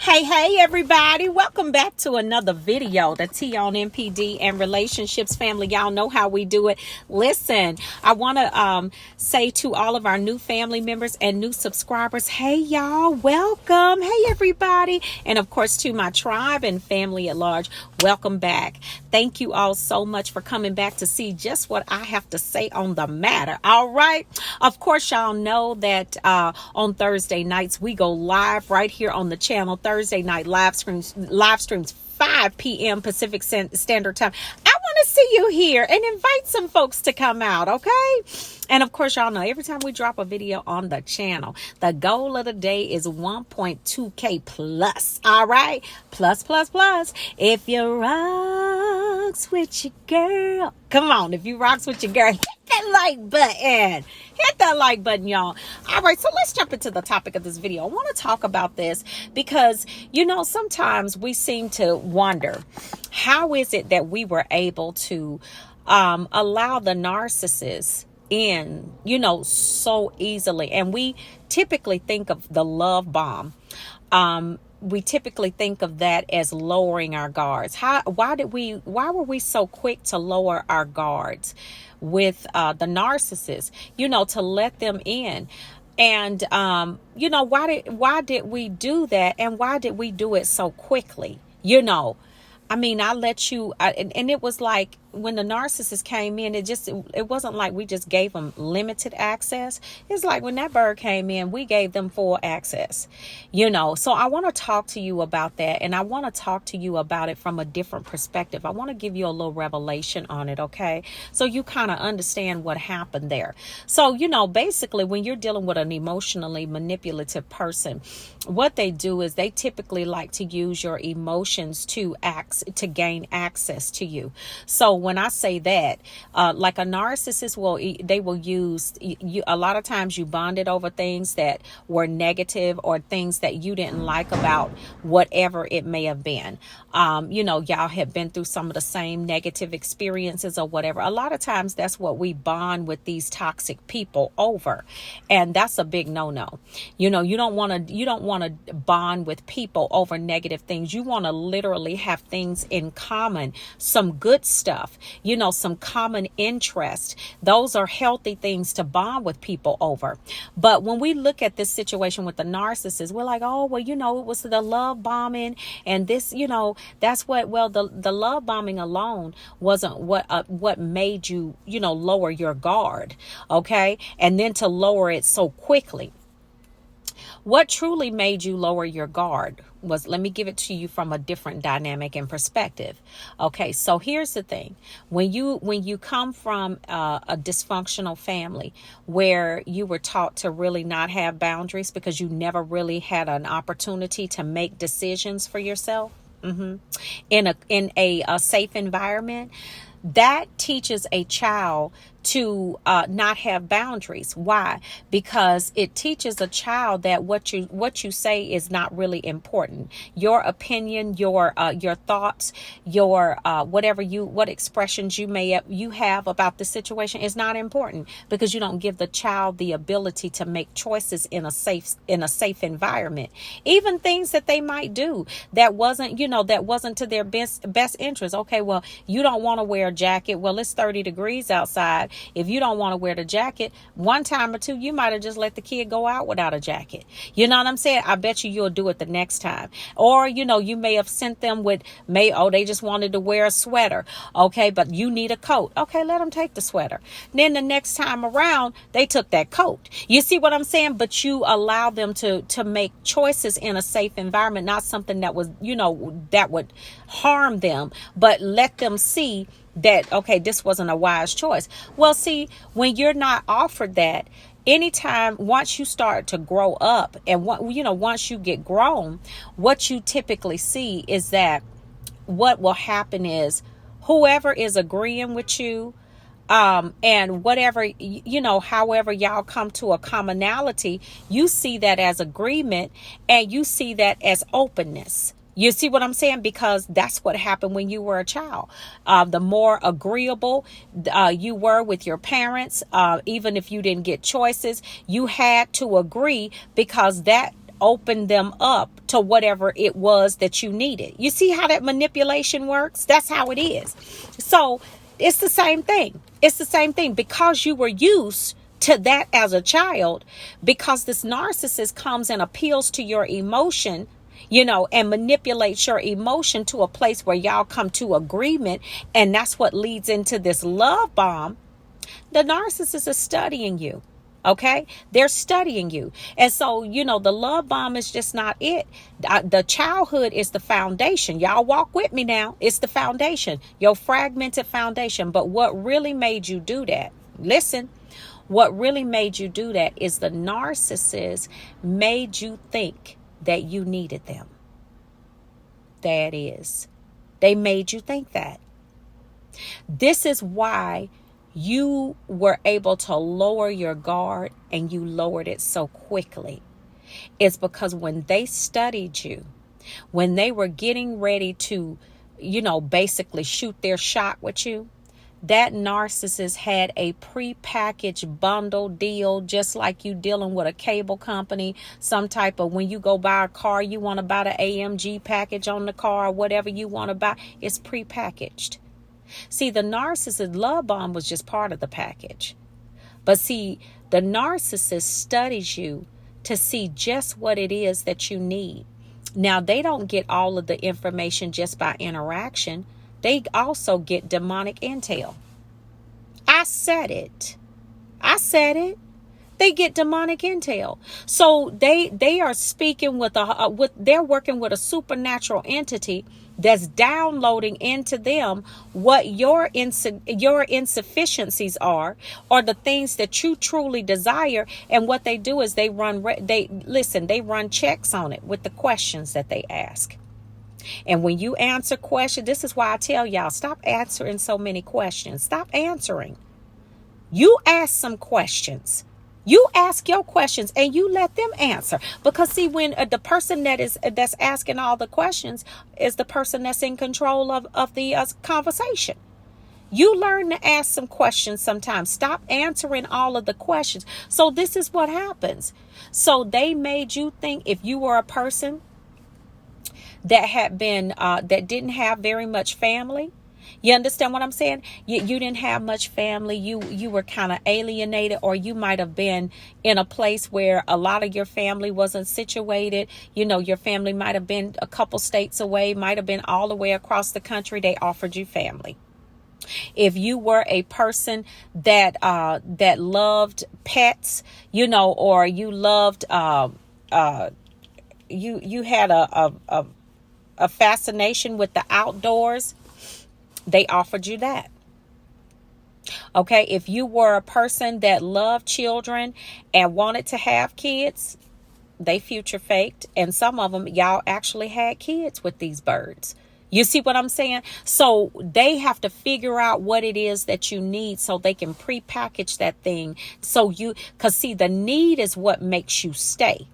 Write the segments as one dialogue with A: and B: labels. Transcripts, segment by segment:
A: Hey, everybody. Welcome back to another video, the T on NPD and relationships family. Y'all know how we do it. Listen, I want to say to all of our new family members and new subscribers, hey, y'all, welcome. Hey, everybody. And of course, to my tribe and family at large, welcome back. Thank you all so much for coming back to see just what I have to say on the matter. All right. Of course, y'all know that on Thursday nights, we go live right here on the channel. Thursday night live streams 5 p.m. Pacific Standard Time. I want to see you here and invite some folks to come out, okay? And of course, y'all know every time we drop a video on the channel, the goal of the day is 1.2K plus. All right? Plus. If you rocks with your girl, come on. If you rocks with your girl, hit that like button. Hit that like button, y'all. All right, so let's jump into the topic of this video. I want to talk about this because, sometimes we seem to wonder, how is it that we were able to allow the narcissist in, so easily? And we typically think of the love bomb. We typically think of that as lowering our guards. Why were we so quick to lower our guards with the narcissist, to let them in? And, why did we do that? And why did we do it so quickly? I let you, and it was like when the narcissist came in, it wasn't like we just gave them limited access. It's like when that bird came in, we gave them full access, So I want to talk to you about that. And I want to talk to you about it from a different perspective. I want to give you a little revelation on it. Okay. So you kind of understand what happened there. So, basically when you're dealing with an emotionally manipulative person, what they do is they typically like to use your emotions to gain access to you. So when I say that, like a narcissist they will use you. A lot of times you bonded over things that were negative or things that you didn't like about whatever it may have been. Y'all have been through some of the same negative experiences or whatever. A lot of times that's what we bond with these toxic people over. And that's a big no-no. You don't want to bond with people over negative things. You want to literally have things in common, some good stuff, some common interest. Those are healthy things to bond with people over. But when we look at this situation with the narcissist, we're like, oh, well, it was the love bombing and this, that's the love bombing alone wasn't what made you, lower your guard. Okay. And then to lower it so quickly. What truly made you lower your guard was, let me give it to you from a different dynamic and perspective. Okay, so here's the thing. When you come from a dysfunctional family where you were taught to really not have boundaries because you never really had an opportunity to make decisions for yourself, in a safe environment, that teaches a child to not have boundaries. Why? Because it teaches a child that what you say is not really important. Your opinion, your thoughts, your what expressions you have about the situation is not important, because you don't give the child the ability to make choices in a safe environment. Even things that they might do that wasn't to their best interest. Okay, well, you don't want to wear a jacket. Well, it's 30 degrees outside. If you don't want to wear the jacket, one time or two, you might have just let the kid go out without a jacket. You know what I'm saying? I bet you'll do it the next time. Or, you may have sent them they just wanted to wear a sweater. Okay, but you need a coat. Okay, let them take the sweater. Then the next time around, they took that coat. You see what I'm saying? But you allow them to make choices in a safe environment, not something that was, that would harm them, but let them see that, okay, this wasn't a wise choice. Well, see, when you're not offered that, once you start to grow up and once you get grown, what you typically see is that what will happen is whoever is agreeing with you, and whatever, however y'all come to a commonality, you see that as agreement and you see that as openness. You see what I'm saying? Because that's what happened when you were a child. The more agreeable you were with your parents, even if you didn't get choices, you had to agree, because that open them up to whatever it was that you needed. You see how that manipulation works? That's how it is. So it's the same thing. It's the same thing because you were used to that as a child, because this narcissist comes and appeals to your emotion, and manipulates your emotion to a place where y'all come to agreement. And that's what leads into this love bomb. The narcissist is studying you. Okay, they're studying you. And so, the love bomb is just not it. The childhood is the foundation. Y'all walk with me now. It's the foundation, your fragmented foundation. But what really made you do that? Listen, what really made you do that is the narcissist made you think that you needed them. That is, they made you think that. This is why you were able to lower your guard, and you lowered it so quickly. It's because when they studied you, when they were getting ready to, basically shoot their shot with you, that narcissist had a prepackaged bundle deal, just like you dealing with a cable company, some type of, when you go buy a car, you want to buy the AMG package on the car, or whatever you want to buy, it's prepackaged. See, the narcissist love bomb was just part of the package. But see, the narcissist studies you to see just what it is that you need. Now, they don't get all of the information just by interaction. They also get demonic intel. I said it. They get demonic intel. So they are speaking with they're working with a supernatural entity that's downloading into them what your insufficiencies are, or the things that you truly desire. And what they do is they run checks on it with the questions that they ask. And when you answer questions, this is why I tell y'all, stop answering so many questions. Stop answering. You ask some questions. You ask your questions and you let them answer. Because see, when the person that's asking all the questions is the person that's in control of the conversation. You learn to ask some questions sometimes. Stop answering all of the questions. So this is what happens. So they made you think, if you were a person that had been that didn't have very much family. You understand what I'm saying? You didn't have much family. You were kind of alienated, or you might have been in a place where a lot of your family wasn't situated. Your family might have been a couple states away, might have been all the way across the country. They offered you family. If you were a person that loved pets, or you loved you had a fascination with the outdoors, they offered you that. Okay, if you were a person that loved children and wanted to have kids, they future faked, and some of them, y'all actually had kids with these birds. You see what I'm saying? So they have to figure out what it is that you need so they can prepackage that thing. Because see, the need is what makes you stay.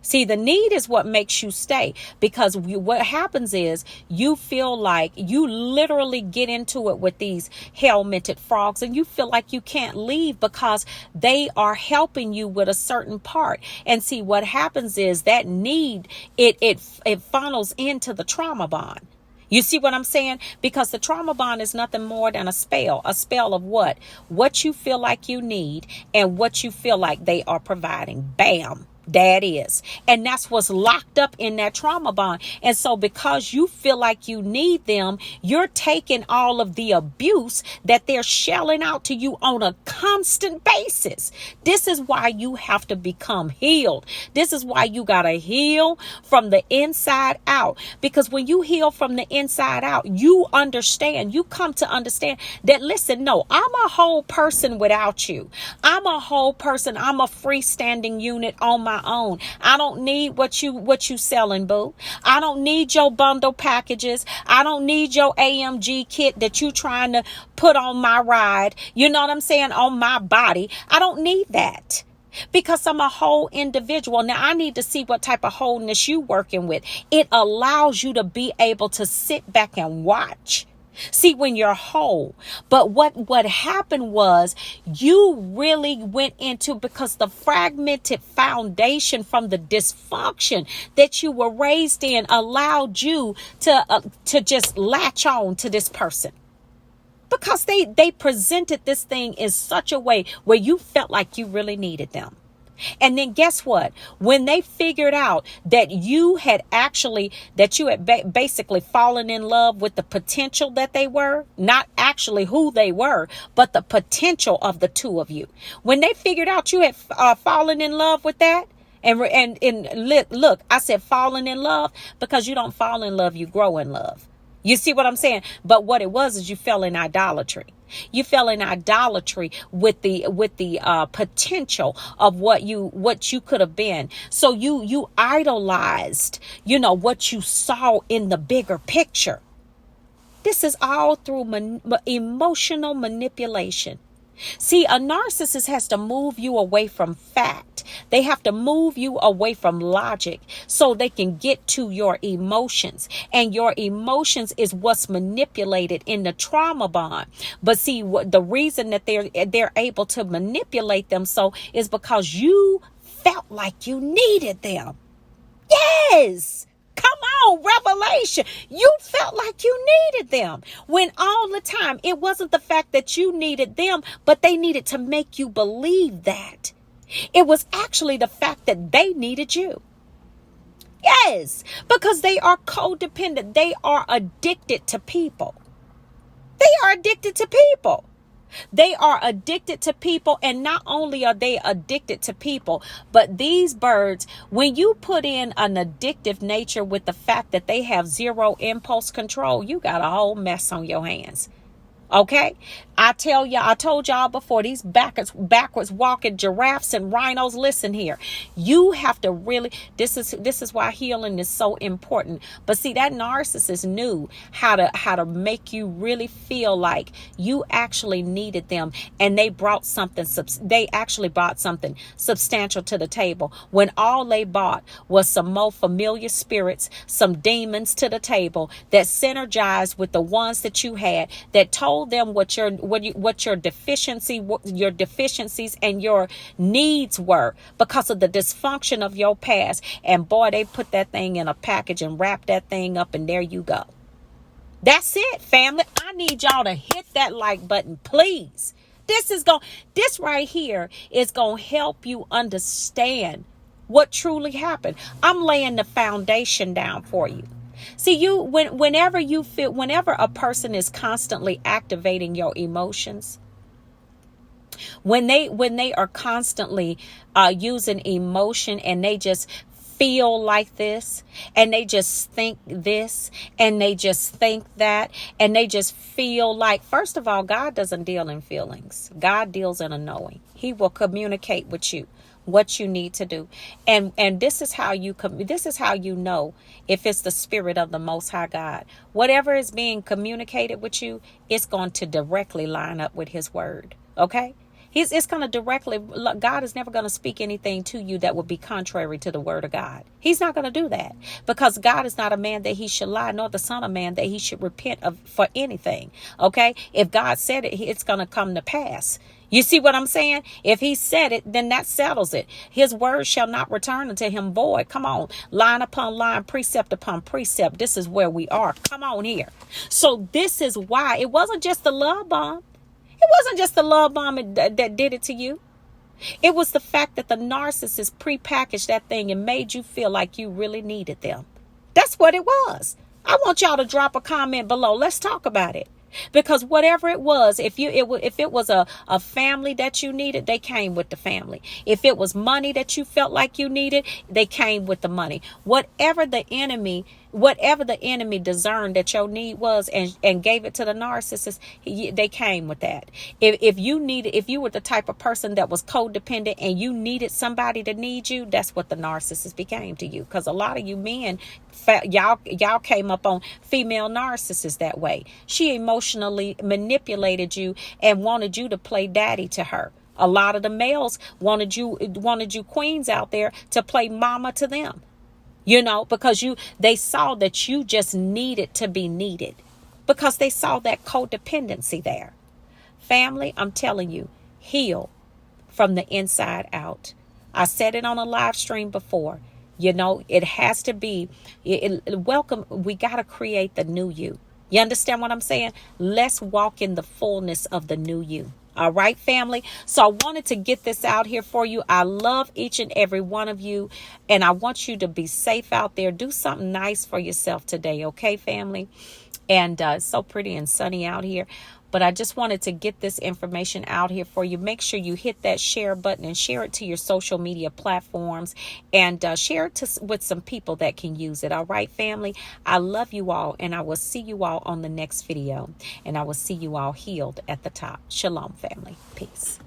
A: See, the need is what makes you stay, because what happens is you feel like you literally get into it with these helmeted frogs, and you feel like you can't leave because they are helping you with a certain part. And see, what happens is that need, it funnels into the trauma bond. You see what I'm saying? Because the trauma bond is nothing more than a spell of what you feel like you need and what you feel like they are providing. Bam. That is. And that's what's locked up in that trauma bond. And so because you feel like you need them, you're taking all of the abuse that they're shelling out to you on a constant basis. This is why you have to become healed. This is why you got to heal from the inside out. Because when you heal from the inside out, you come to understand that, listen, no, I'm a whole person without you. I'm a whole person. I'm a freestanding unit on my own. I don't need what you selling, boo. I don't need your bundle packages. I don't need your AMG kit that you trying to put on my ride. You know what I'm saying? On my body. I don't need that. Because I'm a whole individual. Now I need to see what type of wholeness you working with. It allows you to be able to sit back and watch See, when you're whole. But what happened was you really went into, because the fragmented foundation from the dysfunction that you were raised in allowed you to just latch on to this person. Because they presented this thing in such a way where you felt like you really needed them. And then guess what? When they figured out that you had basically fallen in love with the potential that they were, not actually who they were, but the potential of the two of you. When they figured out you had fallen in love with that, and look, I said falling in love because you don't fall in love, you grow in love. You see what I'm saying? But what it was is you fell in idolatry. You fell in idolatry with the potential of what you could have been. So you idolized, what you saw in the bigger picture. This is all through emotional manipulation. See, a narcissist has to move you away from fact. They have to move you away from logic so they can get to your emotions. And your emotions is what's manipulated in the trauma bond. But see, the reason that they're able to manipulate them so is because you felt like you needed them. Yes. Come on, revelation. You felt like you needed them when all the time it wasn't the fact that you needed them, but they needed to make you believe that. It was actually the fact that they needed you. Yes, because they are codependent. They are addicted to people. They are addicted to people. They are addicted to people, and not only are they addicted to people, but these birds, when you put in an addictive nature with the fact that they have zero impulse control, you got a whole mess on your hands. Okay, I told y'all before, these backwards walking giraffes and rhinos. Listen here, you have to really, this is why healing is so important. But see, that narcissist knew how to make you really feel like you actually needed them, and they actually brought something substantial to the table when all they brought was some more familiar spirits, some demons to the table that synergized with the ones that you had, that told them what your deficiencies and your needs were because of the dysfunction of your past. And boy, they put that thing in a package and wrap that thing up, and there you go. That's it, family. I need y'all to hit that like button, please. This right here is going to help you understand what truly happened. I'm laying the foundation down for you. See, whenever a person is constantly activating your emotions, when they are constantly using emotion, and they just feel like this, and they just think this, and they just think that, and they just feel like, first of all, God doesn't deal in feelings. God deals in a knowing. He will communicate with you what you need to do. And this is how you know if it's the spirit of the Most High God. Whatever is being communicated with you, it's going to directly line up with His word. Okay? It's going to directly, God is never going to speak anything to you that would be contrary to the word of God. He's not going to do that, because God is not a man that He should lie, nor the son of man that He should repent of for anything. Okay? If God said it, it's going to come to pass. You see what I'm saying? If He said it, then that settles it. His word shall not return unto Him void. Come on. Line upon line, precept upon precept. This is where we are. Come on here. So this is why it wasn't just the love bomb. It wasn't just the love bomb that did it to you. It was the fact that the narcissist prepackaged that thing and made you feel like you really needed them. That's what it was. I want y'all to drop a comment below. Let's talk about it. Because whatever it was, if it was a family that you needed, they came with the family. If it was money that you felt like you needed, they came with the money. Whatever the enemy discerned that your need was and gave it to the narcissist, they came with that. If you were the type of person that was codependent and you needed somebody to need you, that's what the narcissist became to you. Because a lot of you men, y'all came up on female narcissists that way. She emotionally manipulated you and wanted you to play daddy to her. A lot of the males wanted you queens out there to play mama to them. Because they saw that you just needed to be needed. because they saw that codependency there. Family, I'm telling you, heal from the inside out. I said it on a live stream before. You know, it has to be welcome. We got to create the new you. You understand what I'm saying? Let's walk in the fullness of the new you. All right, family. So I wanted to get this out here for you. I love each and every one of you. And I want you to be safe out there. Do something nice for yourself today. Okay, family? And it's so pretty and sunny out here. But I just wanted to get this information out here for you. Make sure you hit that share button and share it to your social media platforms, and share it with some people that can use it. All right, family. I love you all, and I will see you all on the next video. And I will see you all healed at the top. Shalom, family. Peace.